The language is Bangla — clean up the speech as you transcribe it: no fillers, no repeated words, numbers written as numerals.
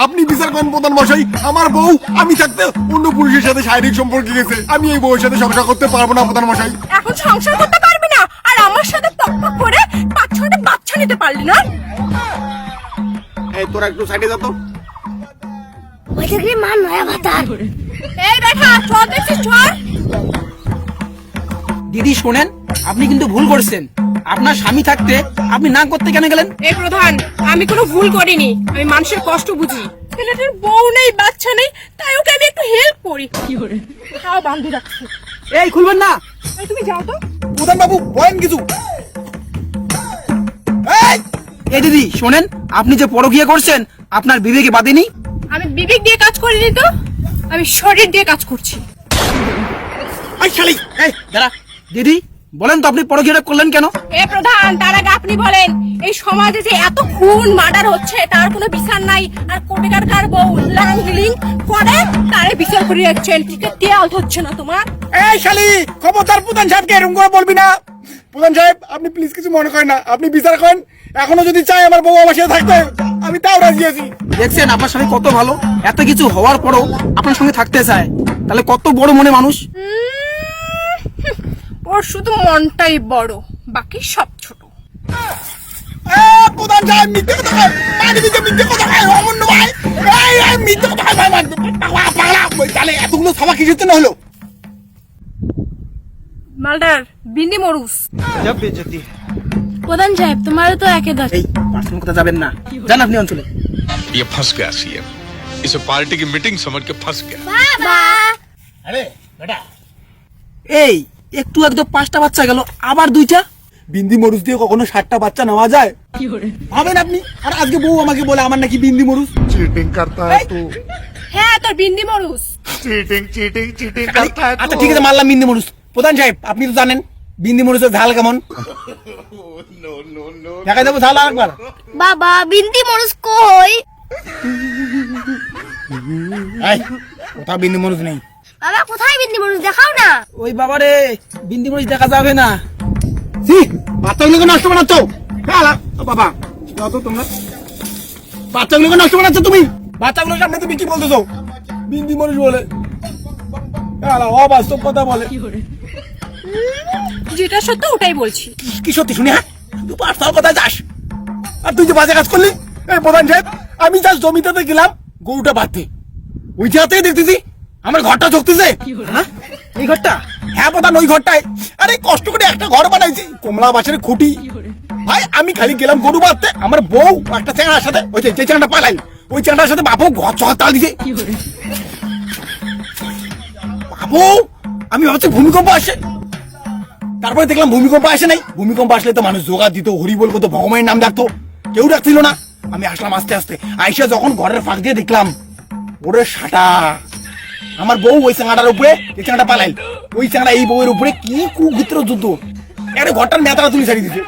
আপনি বিচার করেন প্রধান মশাই, আমার বউ আমি থাকতে অন্য পুরুষের সাথে শারীরিক সম্পর্কে গেছে, আমি এই বউয়ের সাথে সংসার করতে পারবো না প্রধান মশাই। এখন সংসার করতে পারবি না, আর আমার সাথে টকটক করে 5-6টা বাচ্চা নিতে পারলি না। এই তোরা একটু সাইডে যা তো। ওই দেখলি মা নয়া ভাতা। এই দেখা চল দেখছিস চল। দিদি শোনেন, আপনি কিন্তু ভুল করছেন। আপনার স্বামী থাকতে আপনি না করতে কেন গেলেন? এই প্রধান, আমি কোনো ভুল করিনি, আমি মানুষের কষ্ট বুঝি। ছেলেটার বউ নেই বাচ্চা নেই, তাই ওকে আমি একটু হেল্প করি। খাওয়া বান্ধি রাখছি। এই খুলবেন না। এই তুমি যাও তো। প্রধান বাবু বলেন কিছু। এই দিদি শোনেন, আপনি যে পরকীয়া করছেন আপনার বিবেকে বাঁধেনি? আমি বিবেক দিয়ে কাজ করিনি তো, আমি শরীর দিয়ে কাজ করছি। এই শালি, এই দাঁড়া। দিদি বলেন তো আপনি পরকীয়াটা করলেন কেন? এ প্রধান, তার আগে আপনি বলেন, এই সমাজে যে এত খুন মার্ডার হচ্ছে তার কোনো বিচার নাই, আর কোটিকার কার বউ লাং হিলিং করে তারে বিচার করে রাখছেন, ঠিক তেল হচ্ছে না তোমার? এই শালি খবরদার প্রধান সাহেবকে এরকম করে বলবি না। প্রধান সাহেব আপনি প্লিজ কিছু মনে করেন না, আপনি বিচার করেন। এখনো যদি চাই আমার বউ আমার সাথে থাকতে, আমি তাও রাজি আছি। দেখছেন আপনার স্বামী কত ভালো, এত কিছু হওয়ার পরও আপনার সঙ্গে থাকতে চায়, তাহলে কত বড় মনে মানুষ। ওর শুধু মনটাই বড়, বাকি সব ছোট। প্রধান সাহেব মিথ্যে কথা কয়, পানি দিতে মিথ্যে কথা কয়, অমূল্য ভাই এই মিথ্যে কথা কয়, ভাই পাগলা তাহলে এতগুলো সভা কিছুতে না হলো। মালদার বিন্দি মরুস। প্রধান সাহেব তোমারও তো একে দাস। এই পার্সোনাল কথা যাবেন না, যান আপনি অঞ্চলে। ये फंस गया सीएम, इसे पार्टी की मीटिंग समझ के फंस गया। বাবা আরে বেটা, এই একটু একদম 5টা বাচ্চা গেল, আবার 2টা। বিন্দি মরুচ দিয়ে কখনো 60টা বাচ্চা নেওয়া যায়? ভাবেন আপনি। আর আজকে বউ আমাকে বলে আমার নাকি বিন্দি মরুচ। चीटिंग करता है तू, হ্যাঁ তোর বিন্দি মরুস। चीटिंग चीटिंग चीटिंग करता है আচ্ছা तू। ঠিক আছে, মারলাম বিন্দি মরুচ। প্রধান সাহেব আপনি তো জানেন বিন্দি মরুচের ঝাল কেমন। দেখা যাবো ঝাল আরেকবার। বাবা বিন্দি মরুস কই? এই কোথাও বিন্দি মরুচ নেই। বাবা কোথায় বিন্দি মরুস দেখাও না। ওই বাবারে বিন্দি মরিচ দেখা যাবে না। জি বাচ্চাগুলোকে নষ্ট বানাচ্ছ। বাবা যত তোমরা বাচ্চাগুলোকে নষ্ট বানাচ্ছ তুমি। বাচ্চাগুলোর সামনে তুমি কি বলতেছো? বিন্দি মরুচ বলে অবাস্তব কথা বলে। যেটা সত্য ওটাই বলছি। কি সত্যি শুনি? হ্যাঁ তুই পার্সোনাল কথা যাস, আর তুই যে বাজে কাজ করলি। এই প্রধান সাহেব আমি জাস্ট জমিটাতে গেলাম গরুটা বাঁধতে, ওই জায়গাতেই দেখতেছি আমার ঘরটা চকতেছে। হ্যাঁ এই ঘরটা? হ্যাঁ প্রধান ওই ঘরটায়। আরে কষ্ট করে একটা ঘর বানাইছি, কমলা বাসের খুঁটি। ভাই আমি খালি গেলাম গরু বাঁধতে, আমার বউ একটা চ্যাংড়ার সাথে, ওই যে চ্যাংড়াটা পালাই, ওই চ্যাংড়ার সাথে বাপু ঘর চড় তাল দিছে। বাবু আমি ভাবছি ভূমিকম্প আসে, তারপরে দেখলাম ভূমিকম্প আসে নাই। ভূমিকম্প আসলে তো মানুষ জোগাড় দিত, হরি বলবো, তো ভগবানের নাম ডাকতো, কেউ ডাকছিল না। আমি আসলাম আস্তে আস্তে, আইসা যখন ঘরের ফাঁক দিয়ে দেখলাম ওরে সাটা, আমার বউ ওই চাঙাটার উপরে, এই চাঙাটা পালাই, ওই চাঙাটা এই বউয়ের উপরে কি কুগুত্র যুদ্ধ, একটা ঘরটার মেতারা তুলি ছাড়িয়ে দিছে।